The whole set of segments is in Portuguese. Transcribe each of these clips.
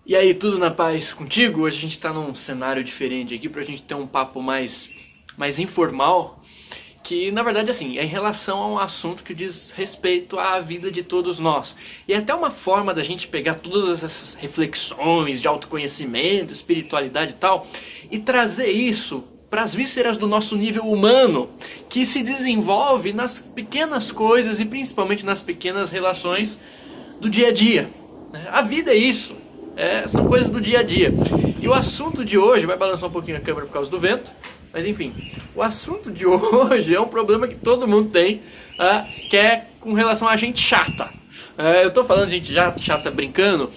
E aí, tudo na paz contigo? Hoje a gente está num cenário diferente aqui pra gente ter um papo mais informal, que na verdade assim, é em relação a um assunto que diz respeito à vida de todos nós. E é até uma forma da gente pegar todas essas reflexões de autoconhecimento, espiritualidade e tal, e trazer isso para as vísceras do nosso nível humano, que se desenvolve nas pequenas coisas e principalmente nas pequenas relações do dia a dia. A vida é isso. São coisas do dia a dia. E o assunto de hoje, vai balançar um pouquinho a câmera por causa do vento, mas enfim, o assunto de hoje é um problema que todo mundo tem, que é com relação a gente chata. Eu tô falando de gente chata brincando,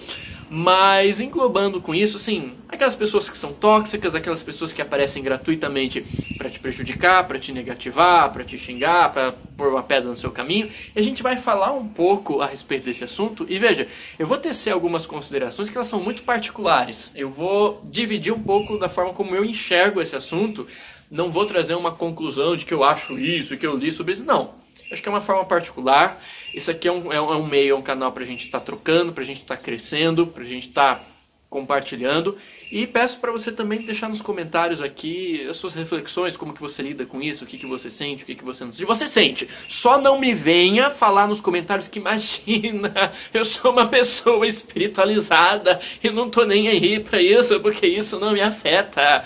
mas englobando com isso, assim, aquelas pessoas que são tóxicas, aquelas pessoas que aparecem gratuitamente para te prejudicar, para te negativar, para te xingar, para pôr uma pedra no seu caminho. E a gente vai falar um pouco a respeito desse assunto. E veja, eu vou tecer algumas considerações que elas são muito particulares. Eu vou dividir um pouco da forma como eu enxergo esse assunto. Não vou trazer uma conclusão de que eu acho isso, que eu li sobre isso, não. Acho que é uma forma particular. Isso aqui é um meio, é um canal pra gente estar trocando, pra gente estar crescendo, pra gente estar compartilhando. E peço para você também deixar nos comentários aqui as suas reflexões, como que você lida com isso, o que que você sente, o que que você não sente. Você sente, só não me venha falar nos comentários que imagina, eu sou uma pessoa espiritualizada e não tô nem aí pra isso, porque isso não me afeta.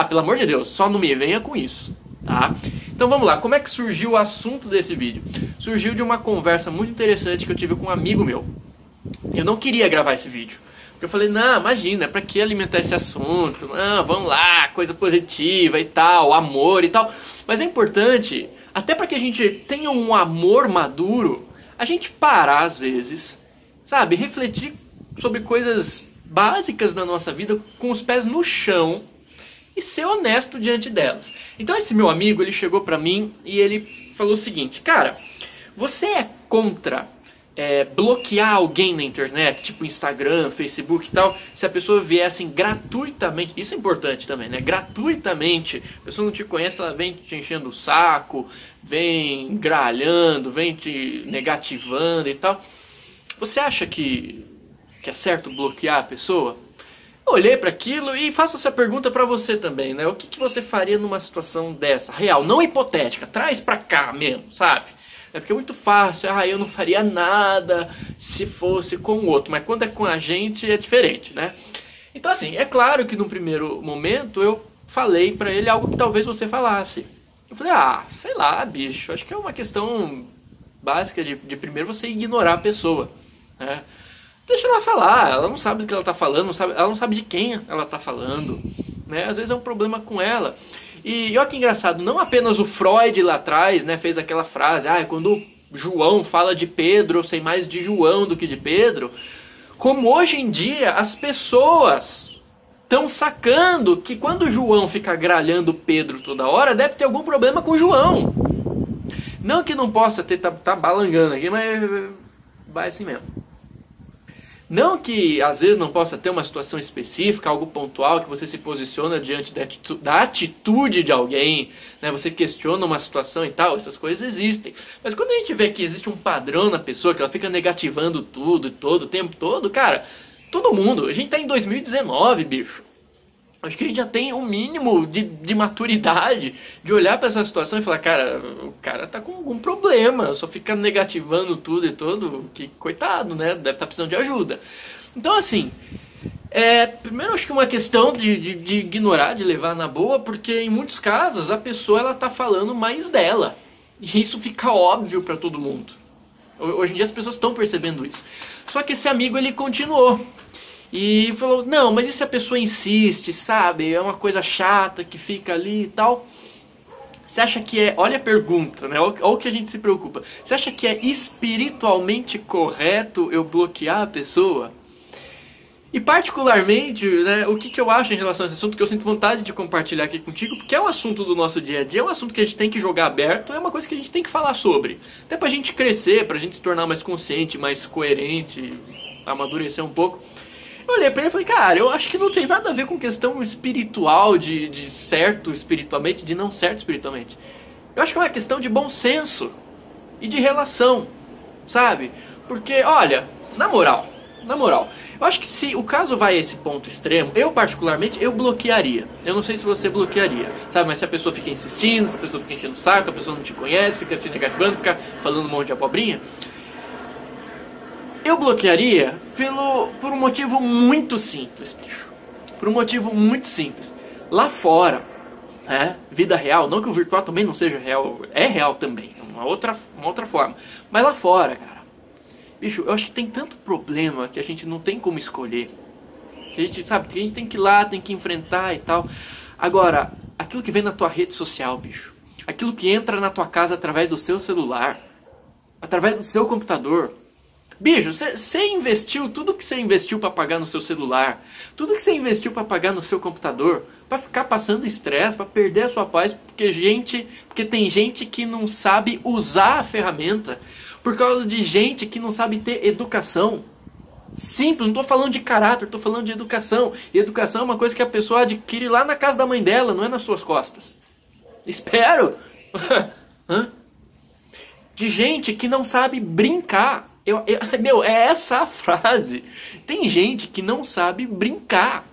Pelo amor de Deus, só não me venha com isso. Tá? Então vamos lá, como é que surgiu o assunto desse vídeo? Surgiu de uma conversa muito interessante que eu tive com um amigo meu. Eu não queria gravar esse vídeo, porque eu falei, não, imagina, pra que alimentar esse assunto? Não, vamos lá, coisa positiva e tal, amor e tal. Mas é importante, até para que a gente tenha um amor maduro, a gente parar às vezes, sabe, refletir sobre coisas básicas da nossa vida com os pés no chão, e ser honesto diante delas. Então esse meu amigo, ele chegou pra mim e ele falou o seguinte, cara, você é contra bloquear alguém na internet, tipo Instagram, Facebook e tal, se a pessoa vier assim gratuitamente, isso é importante também, né? Gratuitamente, a pessoa não te conhece, ela vem te enchendo o saco, vem gralhando, vem te negativando e tal. Você acha que é certo bloquear a pessoa? Eu olhei para aquilo e faço essa pergunta para você também, né? O que você faria numa situação dessa? Real, não hipotética, traz para cá mesmo, sabe? É porque é muito fácil, eu não faria nada se fosse com o outro, mas quando é com a gente é diferente, né? Então assim, é claro que no primeiro momento eu falei para ele algo que talvez você falasse. Eu falei, sei lá, bicho, acho que é uma questão básica de primeiro você ignorar a pessoa, né? Deixa ela falar, ela não sabe do que ela está falando, ela não sabe de quem ela está falando, né? Às vezes é um problema com ela. E olha que engraçado, não apenas o Freud lá atrás, né, fez aquela frase, quando João fala de Pedro, eu sei mais de João do que de Pedro, como hoje em dia as pessoas estão sacando que quando João fica gralhando Pedro toda hora, deve ter algum problema com João. Não que não possa ter, tá balangando aqui, mas vai assim mesmo. Não que às vezes não possa ter uma situação específica, algo pontual, que você se posiciona diante da atitude de alguém, né? Você questiona uma situação e tal, essas coisas existem. Mas quando a gente vê que existe um padrão na pessoa, que ela fica negativando tudo, todo o tempo todo, cara, todo mundo, a gente tá em 2019, bicho. Acho que a gente já tem um mínimo de maturidade de olhar para essa situação e falar, cara, o cara tá com algum problema, só fica negativando tudo e todo, que coitado, né? Deve estar precisando de ajuda. Então, assim, primeiro acho que é uma questão de ignorar, de levar na boa, porque em muitos casos a pessoa ela tá falando mais dela. E isso fica óbvio para todo mundo. Hoje em dia as pessoas estão percebendo isso. Só que esse amigo, ele continuou. E falou, não, mas e se a pessoa insiste, sabe? É uma coisa chata que fica ali e tal. Você acha que olha a pergunta, né? Olha o que a gente se preocupa. Você acha que é espiritualmente correto eu bloquear a pessoa? E particularmente, né, o que eu acho em relação a esse assunto, que eu sinto vontade de compartilhar aqui contigo, porque é um assunto do nosso dia a dia, é um assunto que a gente tem que jogar aberto, é uma coisa que a gente tem que falar sobre. Até pra gente crescer, pra gente se tornar mais consciente, mais coerente, amadurecer um pouco. Eu olhei pra ele e falei, cara, eu acho que não tem nada a ver com questão espiritual, de certo espiritualmente, de não certo espiritualmente. Eu acho que é uma questão de bom senso e de relação, sabe? Porque, olha, na moral, Na moral, eu acho que se o caso vai a esse ponto extremo, eu particularmente, eu bloquearia. Eu não sei se você bloquearia, sabe? Mas se a pessoa fica insistindo, se a pessoa fica enchendo o saco, a pessoa não te conhece, fica te negativando, fica falando um monte de abobrinha, eu bloquearia por um motivo muito simples, bicho. Por um motivo muito simples. Lá fora, vida real, não que o virtual também não seja real, é real também, é uma outra forma. Mas lá fora, cara, bicho, eu acho que tem tanto problema que a gente não tem como escolher. Que a gente, sabe, que a gente tem que ir lá, tem que enfrentar e tal. Agora, aquilo que vem na tua rede social, bicho, aquilo que entra na tua casa através do seu celular, através do seu computador. Bicho, você investiu tudo que você investiu para pagar no seu celular, tudo que você investiu para pagar no seu computador, para ficar passando estresse, para perder a sua paz, porque tem gente que não sabe usar a ferramenta, por causa de gente que não sabe ter educação. Simples, não estou falando de caráter, estou falando de educação. E educação é uma coisa que a pessoa adquire lá na casa da mãe dela, não é nas suas costas. Espero! De gente que não sabe brincar. É essa a frase. Tem gente que não sabe brincar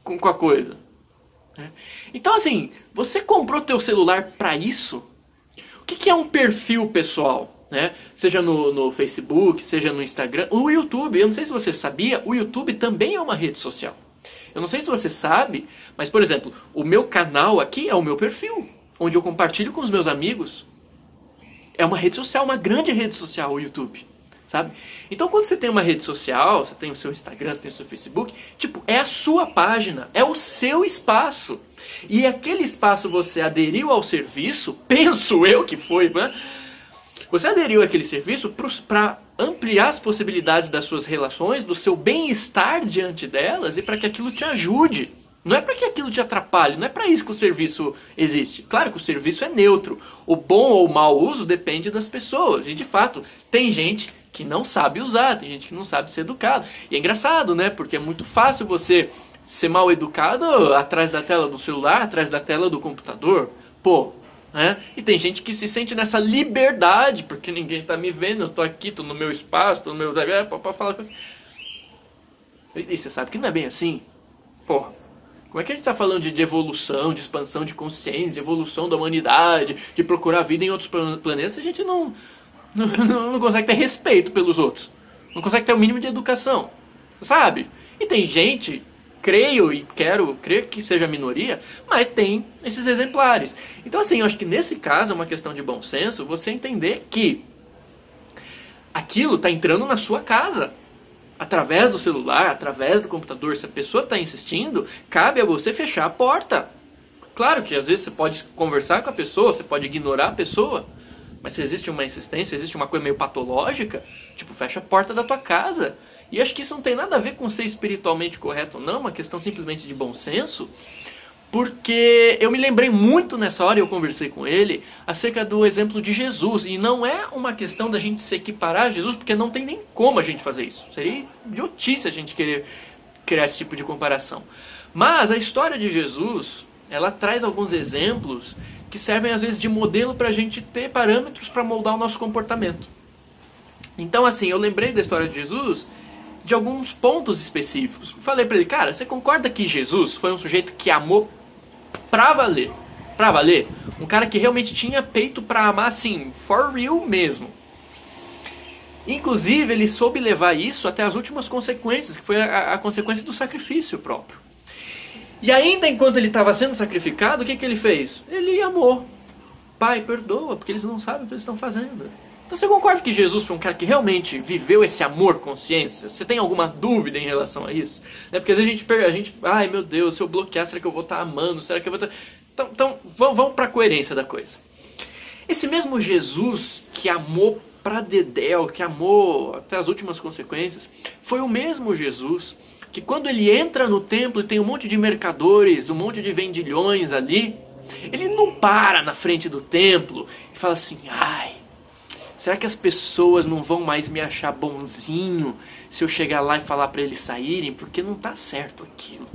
com a coisa. Então, assim, você comprou teu celular para isso? O que é um perfil pessoal? Seja no Facebook, seja no Instagram, o YouTube. Eu não sei se você sabia, o YouTube também é uma rede social. Eu não sei se você sabe, mas, por exemplo, o meu canal aqui é o meu perfil, onde eu compartilho com os meus amigos. É uma rede social, uma grande rede social, o YouTube, sabe? Então, quando você tem uma rede social, você tem o seu Instagram, você tem o seu Facebook, tipo, é a sua página, é o seu espaço. E aquele espaço você aderiu ao serviço, penso eu que foi, né? Você aderiu àquele serviço para ampliar as possibilidades das suas relações, do seu bem-estar diante delas e para que aquilo te ajude. Não é para que aquilo te atrapalhe, não é para isso que o serviço existe. Claro que o serviço é neutro. O bom ou o mau uso depende das pessoas. E de fato, tem gente que não sabe usar, tem gente que não sabe ser educado. E é engraçado, né? Porque é muito fácil você ser mal educado atrás da tela do celular, atrás da tela do computador. Pô, e tem gente que se sente nessa liberdade, porque ninguém tá me vendo, eu tô aqui, tô no meu espaço, tô no meu... pra falar... E você sabe que não é bem assim? Porra, como é que a gente tá falando de evolução, de expansão de consciência, de evolução da humanidade, de procurar vida em outros planetas, se a gente não consegue ter respeito pelos outros? Não consegue ter o mínimo de educação, sabe? E tem gente... Creio e quero crer que seja a minoria, mas tem esses exemplares. Então, assim, eu acho que nesse caso é uma questão de bom senso você entender que aquilo está entrando na sua casa. Através do celular, através do computador. Se a pessoa está insistindo, cabe a você fechar a porta. Claro que às vezes você pode conversar com a pessoa, você pode ignorar a pessoa, mas se existe uma insistência, existe uma coisa meio patológica, tipo, fecha a porta da tua casa. E acho que isso não tem nada a ver com ser espiritualmente correto ou não, é uma questão simplesmente de bom senso, porque eu me lembrei muito nessa hora, eu conversei com ele, acerca do exemplo de Jesus, e não é uma questão da gente se equiparar a Jesus, porque não tem nem como a gente fazer isso. Seria idiotice a gente querer criar esse tipo de comparação. Mas a história de Jesus, ela traz alguns exemplos que servem às vezes de modelo para a gente ter parâmetros para moldar o nosso comportamento. Então, assim, eu lembrei da história de Jesus de alguns pontos específicos. Falei pra ele, cara, você concorda que Jesus foi um sujeito que amou pra valer? Pra valer? Um cara que realmente tinha peito pra amar, assim, for real mesmo. Inclusive, ele soube levar isso até as últimas consequências, que foi a consequência do sacrifício próprio. E ainda enquanto ele estava sendo sacrificado, o que ele fez? Ele amou. Pai, perdoa, porque eles não sabem o que eles estão fazendo. Então você concorda que Jesus foi um cara que realmente viveu esse amor consciência? Você tem alguma dúvida em relação a isso? Porque às vezes a gente, ai meu Deus, se eu bloquear, será que eu vou estar amando? Será que eu vou estar... Então vamos para a coerência da coisa. Esse mesmo Jesus que amou pra dedéu, que amou até as últimas consequências, foi o mesmo Jesus que quando ele entra no templo e tem um monte de mercadores, um monte de vendilhões ali, ele não para na frente do templo e fala assim, ai, será que as pessoas não vão mais me achar bonzinho se eu chegar lá e falar para eles saírem? Porque não tá certo aquilo.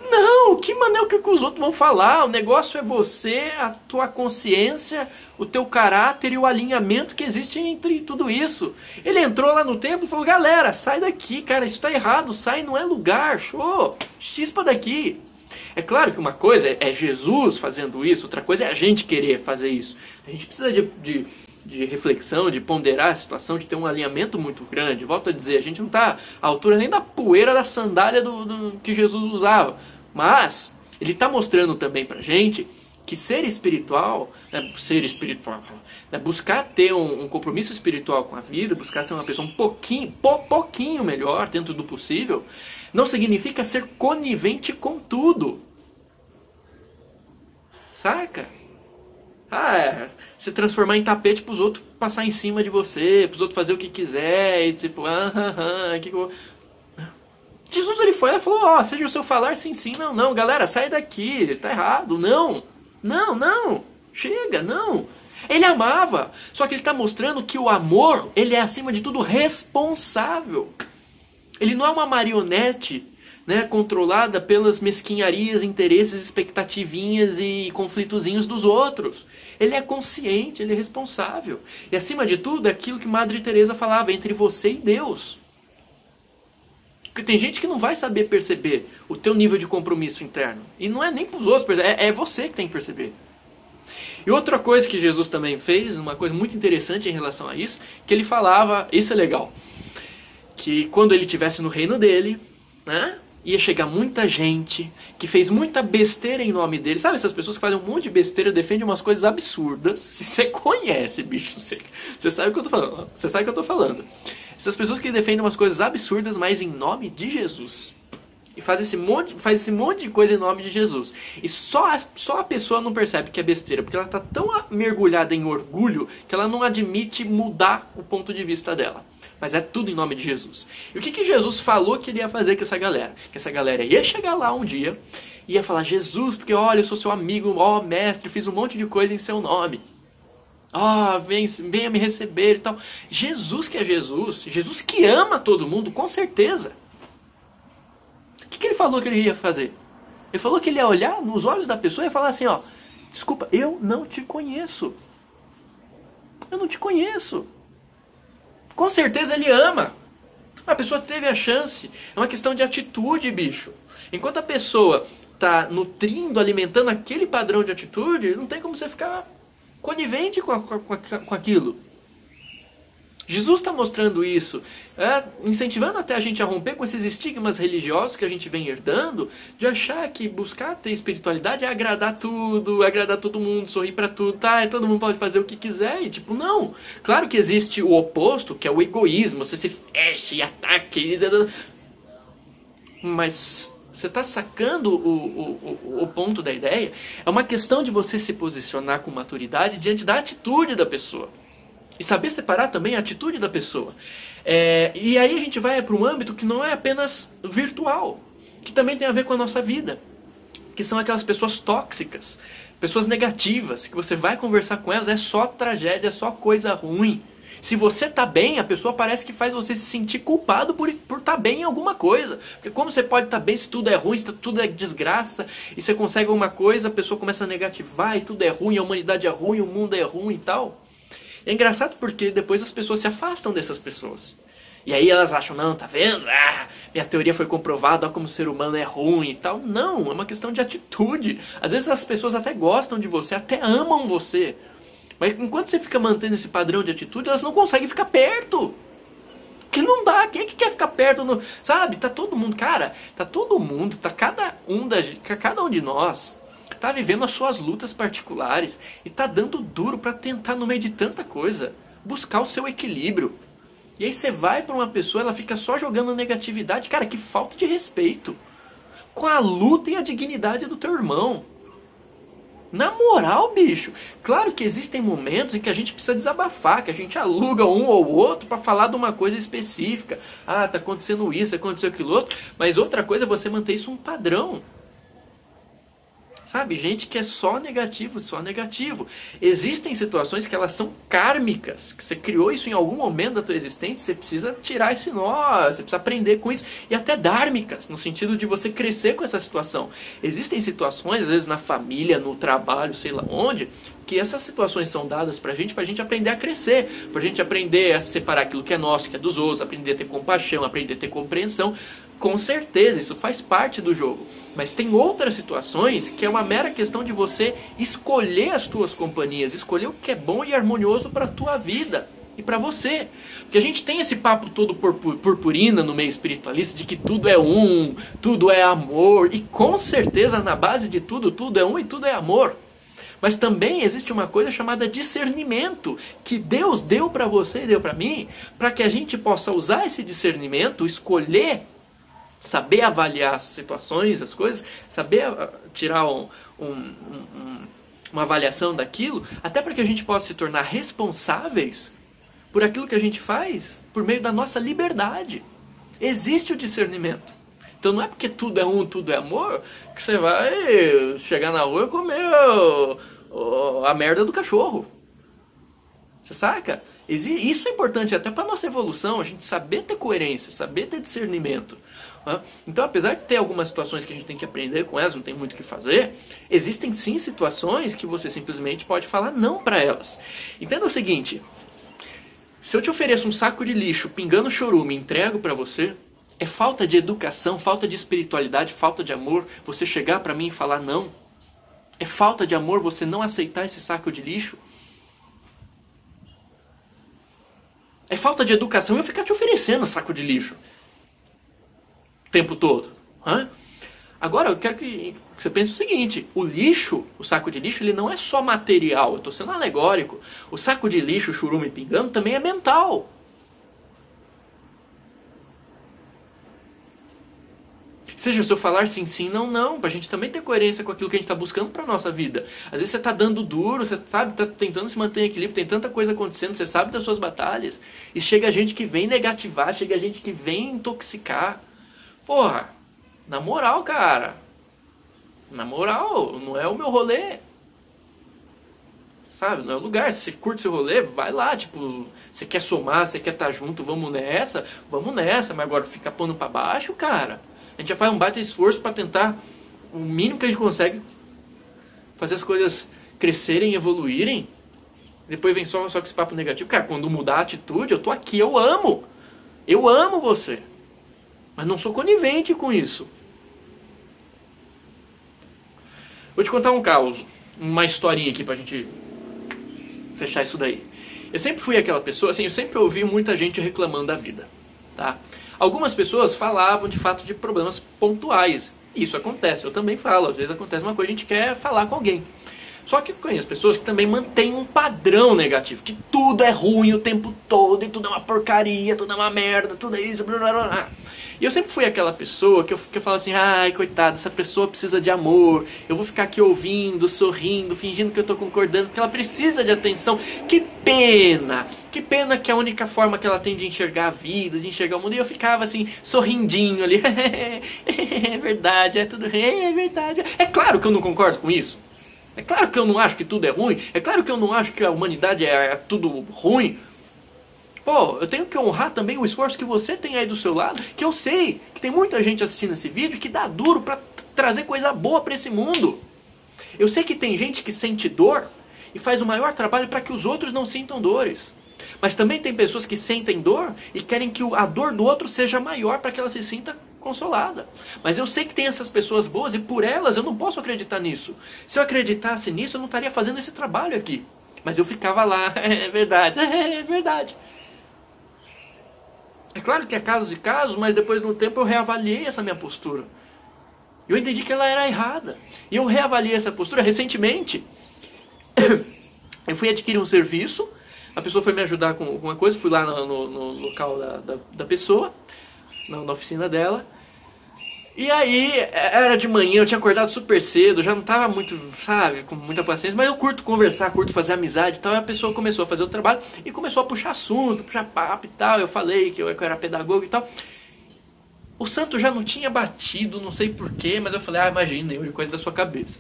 Não, que mané o que os outros vão falar? O negócio é você, a tua consciência, o teu caráter e o alinhamento que existe entre tudo isso. Ele entrou lá no templo e falou, galera, sai daqui, cara, isso tá errado, sai, não é lugar, show, chispa daqui. É claro que uma coisa é Jesus fazendo isso, outra coisa é a gente querer fazer isso. A gente precisa de reflexão, de ponderar a situação, de ter um alinhamento muito grande. Volto a dizer, a gente não está à altura nem da poeira da sandália do que Jesus usava. Mas ele está mostrando também pra gente que ser espiritual, buscar ter um compromisso espiritual com a vida, buscar ser uma pessoa um pouquinho melhor dentro do possível, não significa ser conivente com tudo. Saca? Se transformar em tapete para os outros passar em cima de você, para os outros fazer o que quiser, e tipo, Jesus ele foi e falou, seja o seu falar sim, sim, não, não, galera, sai daqui, tá errado, não, chega, não. Ele amava, só que ele está mostrando que o amor, ele é acima de tudo responsável. Ele não é uma marionete, né, controlada pelas mesquinharias, interesses, expectativinhas e conflitozinhos dos outros. Ele é consciente, ele é responsável. E acima de tudo, é aquilo que Madre Teresa falava, entre você e Deus. Porque tem gente que não vai saber perceber o teu nível de compromisso interno. E não é nem para os outros, é você que tem que perceber. E outra coisa que Jesus também fez, uma coisa muito interessante em relação a isso, que ele falava, isso é legal, que quando ele estivesse no reino dele, né, ia chegar muita gente que fez muita besteira em nome dele. Sabe essas pessoas que fazem um monte de besteira, defendem umas coisas absurdas. Você conhece, bicho, você sabe o que eu tô falando. Você sabe o que eu tô falando. Essas pessoas que defendem umas coisas absurdas, mas em nome de Jesus. E faz esse monte de coisa em nome de Jesus. E só a pessoa não percebe que é besteira, porque ela está tão mergulhada em orgulho que ela não admite mudar o ponto de vista dela. Mas é tudo em nome de Jesus. E o que Jesus falou que ele ia fazer com essa galera? Que essa galera ia chegar lá um dia e ia falar, Jesus, porque olha, eu sou seu amigo, mestre, fiz um monte de coisa em seu nome. Venha me receber e tal. Jesus que é Jesus que ama todo mundo, com certeza. O que ele falou que ele ia fazer? Ele falou que ele ia olhar nos olhos da pessoa e ia falar assim, desculpa, eu não te conheço. Eu não te conheço. Com certeza ele ama. A pessoa teve a chance. É uma questão de atitude, bicho. Enquanto a pessoa está nutrindo, alimentando aquele padrão de atitude, não tem como você ficar conivente com aquilo. Jesus está mostrando isso, incentivando até a gente a romper com esses estigmas religiosos que a gente vem herdando, de achar que buscar ter espiritualidade é agradar todo mundo, sorrir para tudo, todo mundo pode fazer o que quiser, e tipo, não. Claro que existe o oposto, que é o egoísmo, você se fecha e ataque, mas você está sacando o ponto da ideia? É uma questão de você se posicionar com maturidade diante da atitude da pessoa. E saber separar também a atitude da pessoa. E aí a gente vai para um âmbito que não é apenas virtual, que também tem a ver com a nossa vida. Que são aquelas pessoas tóxicas, pessoas negativas, que você vai conversar com elas, é só tragédia, é só coisa ruim. Se você está bem, a pessoa parece que faz você se sentir culpado por estar bem em alguma coisa. Porque como você pode estar bem se tudo é ruim, se tudo é desgraça, e você consegue alguma coisa, a pessoa começa a negativar, e tudo é ruim, a humanidade é ruim, o mundo é ruim e tal. É engraçado porque depois as pessoas se afastam dessas pessoas. E aí elas acham, não, tá vendo? Minha teoria foi comprovada, olha como o ser humano é ruim e tal. Não, é uma questão de atitude. Às vezes as pessoas até gostam de você, até amam você. Mas enquanto você fica mantendo esse padrão de atitude, elas não conseguem ficar perto. Que não dá, quem é que quer ficar perto? Sabe, tá todo mundo, cara, cada um de nós tá vivendo as suas lutas particulares e tá dando duro para tentar, no meio de tanta coisa, buscar o seu equilíbrio. E aí você vai para uma pessoa, ela fica só jogando negatividade. Cara, que falta de respeito com a luta e a dignidade do teu irmão. Na moral, bicho, claro que existem momentos em que a gente precisa desabafar, que a gente aluga um ou outro para falar de uma coisa específica. Tá acontecendo isso, aconteceu aquilo outro. Mas outra coisa é você manter isso um padrão. Sabe, gente que é só negativo, só negativo. Existem situações que elas são kármicas, que você criou isso em algum momento da tua existência, você precisa tirar esse nó, você precisa aprender com isso. E até dármicas, no sentido de você crescer com essa situação. Existem situações, às vezes na família, no trabalho, sei lá onde, que essas situações são dadas pra gente aprender a crescer, pra gente aprender a separar aquilo que é nosso, que é dos outros, aprender a ter compaixão, aprender a ter compreensão. Com certeza, isso faz parte do jogo. Mas tem outras situações que é uma mera questão de você escolher as tuas companhias, escolher o que é bom e harmonioso para a tua vida e para você. Porque a gente tem esse papo todo purpurina no meio espiritualista de que tudo é um, tudo é amor. E com certeza na base de tudo, tudo é um e tudo é amor. Mas também existe uma coisa chamada discernimento, que Deus deu para você e deu para mim, para que a gente possa usar esse discernimento, escolher, saber avaliar as situações, as coisas, saber tirar uma avaliação daquilo, até para que a gente possa se tornar responsáveis por aquilo que a gente faz, por meio da nossa liberdade. Existe o discernimento. Então não é porque tudo é um, tudo é amor, que você vai chegar na rua e comer a merda do cachorro. Você saca? Isso é importante até para a nossa evolução, a gente saber ter coerência, saber ter discernimento. Então, apesar de ter algumas situações que a gente tem que aprender com elas, não tem muito o que fazer, existem sim situações que você simplesmente pode falar não para elas. Entenda o seguinte, se eu te ofereço um saco de lixo pingando chorume e entrego para você, é falta de educação, falta de espiritualidade, falta de amor você chegar para mim e falar não? É falta de amor você não aceitar esse saco de lixo? É falta de educação eu ficar te oferecendo saco de lixo o tempo todo. Agora eu quero que você pense o seguinte, o lixo, o saco de lixo, ele não é só material, eu estou sendo alegórico. O saco de lixo, churume pingando, também é mental. Seja, se eu falar sim, sim, não, não, pra gente também ter coerência com aquilo que a gente está buscando pra nossa vida. Às vezes você está dando duro, você sabe, está tentando se manter em equilíbrio, tem tanta coisa acontecendo, você sabe das suas batalhas, e chega gente que vem negativar, chega gente que vem intoxicar. Porra, na moral, cara, na moral, não é o meu rolê. Sabe, não é o lugar, se você curte seu rolê, vai lá, tipo, você quer somar, você quer estar junto, vamos nessa, mas agora fica pondo pra baixo, cara. A gente já faz um baita esforço para tentar, o mínimo que a gente consegue, fazer as coisas crescerem, evoluírem. Depois vem só com esse papo negativo. Cara, quando mudar a atitude, eu tô aqui, eu amo você. Mas não sou conivente com isso. Vou te contar um caos, uma historinha aqui pra gente fechar isso daí. Eu sempre fui aquela pessoa, assim, eu sempre ouvi muita gente reclamando da vida, tá? Algumas pessoas falavam de fato de problemas pontuais. Isso acontece, eu também falo. Às vezes acontece uma coisa, a gente quer falar com alguém. Só que eu conheço pessoas que também mantêm um padrão negativo, que tudo é ruim o tempo todo, e tudo é uma porcaria, tudo é uma merda, tudo é isso, blá blá blá. E eu sempre fui aquela pessoa que eu falo assim, ai, coitada, essa pessoa precisa de amor, eu vou ficar aqui ouvindo, sorrindo, fingindo que eu tô concordando, porque ela precisa de atenção. Que pena que a única forma que ela tem de enxergar a vida, de enxergar o mundo, e eu ficava assim, sorrindinho ali, é verdade, é tudo, é verdade. É claro que eu não concordo com isso. É claro que eu não acho que tudo é ruim. É claro que eu não acho que a humanidade é tudo ruim. Pô, eu tenho que honrar também o esforço que você tem aí do seu lado. Que eu sei que tem muita gente assistindo esse vídeo que dá duro pra trazer coisa boa pra esse mundo. Eu sei que tem gente que sente dor e faz o maior trabalho para que os outros não sintam dores. Mas também tem pessoas que sentem dor e querem que a dor do outro seja maior para que ela se sinta consolada. Mas eu sei que tem essas pessoas boas e por elas eu não posso acreditar nisso. Se eu acreditasse nisso, eu não estaria fazendo esse trabalho aqui. Mas eu ficava lá, é verdade, é verdade. É claro que é casos e casos, mas depois de um tempo eu reavaliei essa minha postura. Eu entendi que ela era errada. E eu reavaliei essa postura recentemente. Eu fui adquirir um serviço, a pessoa foi me ajudar com uma coisa, fui lá no local da pessoa, na oficina dela. E aí, era de manhã, eu tinha acordado super cedo, já não estava muito, sabe, com muita paciência, mas eu curto conversar, curto fazer amizade e tal. E a pessoa começou a fazer o trabalho e começou a puxar assunto, puxar papo e tal. Eu falei que eu era pedagogo e tal. O santo já não tinha batido, não sei porquê, mas eu falei, imagina, Yuri, coisa da sua cabeça.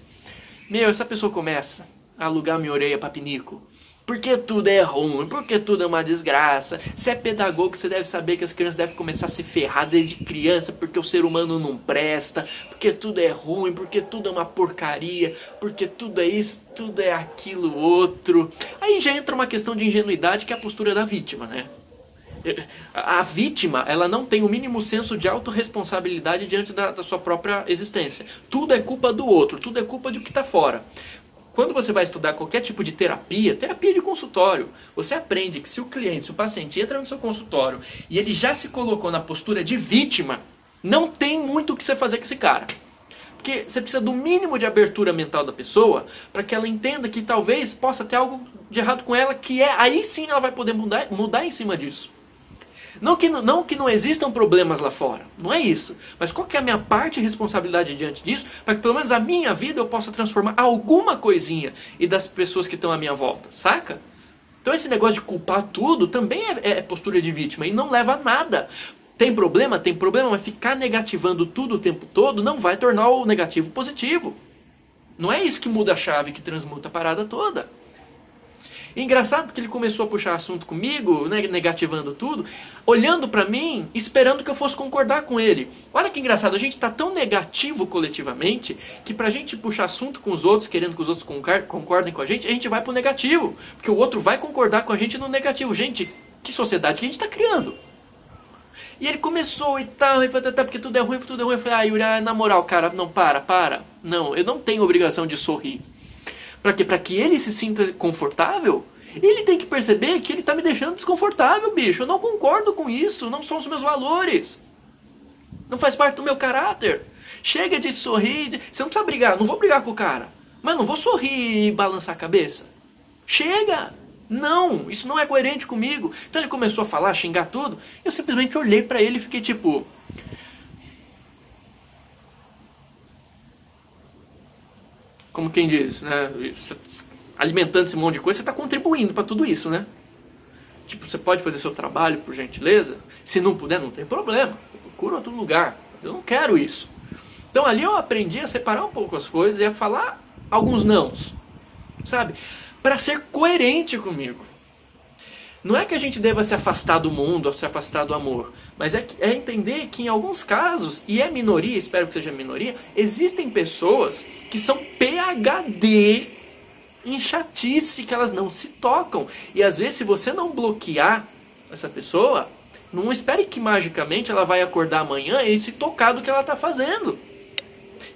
essa pessoa começa a alugar minha orelha pra pinico. Porque tudo é ruim, porque tudo é uma desgraça. Se é pedagogo, você deve saber que as crianças devem começar a se ferrar desde criança, porque o ser humano não presta, porque tudo é ruim, porque tudo é uma porcaria, porque tudo é isso, tudo é aquilo outro. Aí já entra uma questão de ingenuidade, que é a postura da vítima, né? A vítima, ela não tem o mínimo senso de autorresponsabilidade diante da sua própria existência. Tudo é culpa do outro, tudo é culpa de que está fora. Quando você vai estudar qualquer tipo de terapia de consultório, você aprende que se o cliente, se o paciente entra no seu consultório e ele já se colocou na postura de vítima, não tem muito o que você fazer com esse cara. Porque você precisa do mínimo de abertura mental da pessoa para que ela entenda que talvez possa ter algo de errado com ela, aí sim ela vai poder mudar em cima disso. Não que não existam problemas lá fora, não é isso. Mas qual que é a minha parte de responsabilidade diante disso, para que pelo menos a minha vida eu possa transformar alguma coisinha e das pessoas que estão à minha volta, saca? Então esse negócio de culpar tudo também é postura de vítima e não leva a nada. Tem problema, mas ficar negativando tudo o tempo todo não vai tornar o negativo positivo. Não é isso que muda a chave, que transmuta a parada toda. E engraçado que ele começou a puxar assunto comigo, né, negativando tudo, olhando pra mim, esperando que eu fosse concordar com ele. Olha que engraçado, a gente tá tão negativo coletivamente, que pra gente puxar assunto com os outros, querendo que os outros concordem com a gente vai pro negativo. Porque o outro vai concordar com a gente no negativo. Gente, que sociedade que a gente tá criando? E ele começou e tal, porque tudo é ruim, Eu falei, Yuri, na moral, cara, não, para. Não, eu não tenho obrigação de sorrir. Pra quê? Pra que ele se sinta confortável, ele tem que perceber que ele tá me deixando desconfortável, bicho. Eu não concordo com isso, não são os meus valores. Não faz parte do meu caráter. Chega de sorrir, você não precisa brigar, não vou brigar com o cara. Mas não vou sorrir e balançar a cabeça. Chega! Não, isso não é coerente comigo. Então ele começou a falar, xingar tudo, eu simplesmente olhei pra ele e fiquei tipo... Como quem diz, né? Alimentando esse monte de coisa, você está contribuindo para tudo isso, né? Tipo, você pode fazer seu trabalho, por gentileza? Se não puder, não tem problema. Procura outro lugar. Eu não quero isso. Então ali eu aprendi a separar um pouco as coisas e a falar alguns nãos. Sabe? Para ser coerente comigo. Não é que a gente deva se afastar do mundo ou se afastar do amor, mas é entender que em alguns casos, e é minoria, espero que seja minoria, existem pessoas que são PhD em chatice, que elas não se tocam. E às vezes, se você não bloquear essa pessoa, não espere que magicamente ela vai acordar amanhã e se tocar do que ela está fazendo.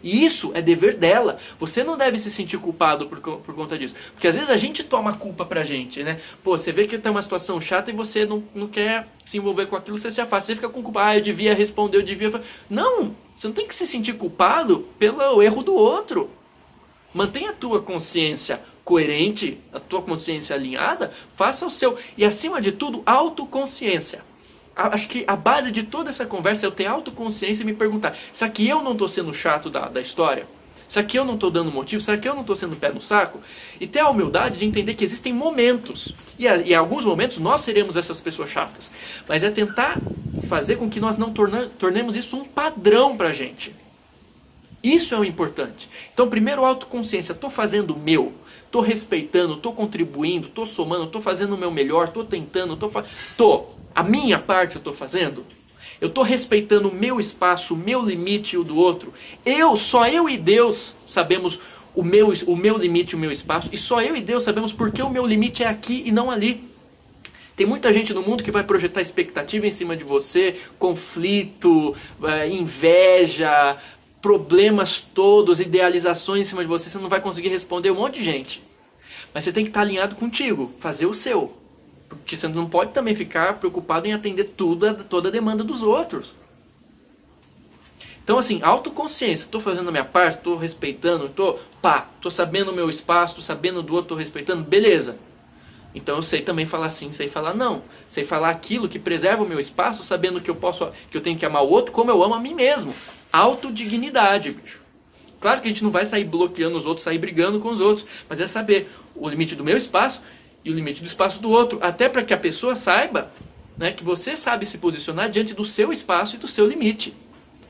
E isso é dever dela. Você não deve se sentir culpado por conta disso. Porque às vezes a gente toma culpa pra gente, né? Pô, você vê que tem uma situação chata e você não quer se envolver com aquilo, você se afasta. Você fica com culpa. Eu devia responder, eu devia... Não! Você não tem que se sentir culpado pelo erro do outro. Mantenha a tua consciência coerente, a tua consciência alinhada, faça o seu. E acima de tudo, autoconsciência. Acho que a base de toda essa conversa é eu ter autoconsciência e me perguntar: será que eu não estou sendo chato da história? Será que eu não estou dando motivo? Será que eu não estou sendo pé no saco? E ter a humildade de entender que existem momentos. E em alguns momentos nós seremos essas pessoas chatas. Mas é tentar fazer com que nós não tornemos isso um padrão pra gente. Isso é o importante. Então, primeiro, autoconsciência. Estou fazendo o meu. Estou respeitando, estou contribuindo, estou somando, estou fazendo o meu melhor, estou tentando, a minha parte eu estou fazendo? Eu estou respeitando o meu espaço, o meu limite e o do outro? Só eu e Deus sabemos o meu limite e o meu espaço, e só eu e Deus sabemos porque o meu limite é aqui e não ali. Tem muita gente no mundo que vai projetar expectativa em cima de você, conflito, inveja, problemas todos, idealizações em cima de você, você não vai conseguir responder um monte de gente. Mas você tem que estar alinhado contigo, fazer o seu. Porque você não pode também ficar preocupado em atender toda a demanda dos outros. Então assim, autoconsciência, estou fazendo a minha parte, estou respeitando, estou sabendo o meu espaço, estou sabendo do outro, estou respeitando, beleza. Então eu sei também falar sim, sei falar não. Sei falar aquilo que preserva o meu espaço, sabendo que eu tenho que amar o outro como eu amo a mim mesmo. Autodignidade, bicho. Claro que a gente não vai sair bloqueando os outros, sair brigando com os outros, mas é saber o limite do meu espaço e o limite do espaço do outro, até para que a pessoa saiba, né, que você sabe se posicionar diante do seu espaço e do seu limite.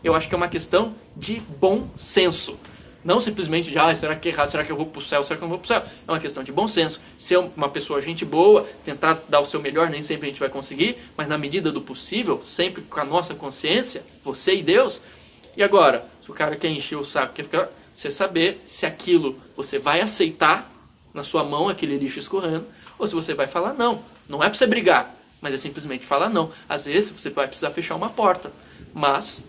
Eu acho que é uma questão de bom senso. Não simplesmente de, será que é errado, será que eu vou pro céu, será que eu não vou pro céu? É uma questão de bom senso. Ser uma pessoa gente boa, tentar dar o seu melhor, nem sempre a gente vai conseguir, mas na medida do possível, sempre com a nossa consciência, você e Deus. E agora, se o cara quer encher o saco, quer ficar, você saber se aquilo você vai aceitar na sua mão, aquele lixo escorrendo, ou se você vai falar não. Não é pra você brigar, mas é simplesmente falar não. Às vezes você vai precisar fechar uma porta, mas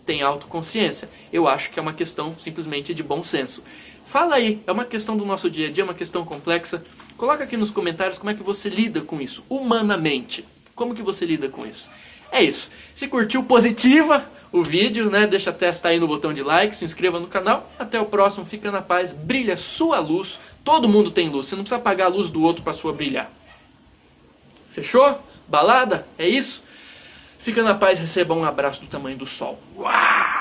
tem autoconsciência. Eu acho que é uma questão simplesmente de bom senso. Fala aí, é uma questão do nosso dia a dia, uma questão complexa. Coloca aqui nos comentários como é que você lida com isso, humanamente. Como que você lida com isso? É isso. Se curtiu, positiva o vídeo, né? Deixa a testa aí no botão de like, se inscreva no canal. Até o próximo, fica na paz, brilha sua luz. Todo mundo tem luz, você não precisa apagar a luz do outro para sua brilhar. Fechou? Balada? É isso? Fica na paz, receba um abraço do tamanho do sol. Uau!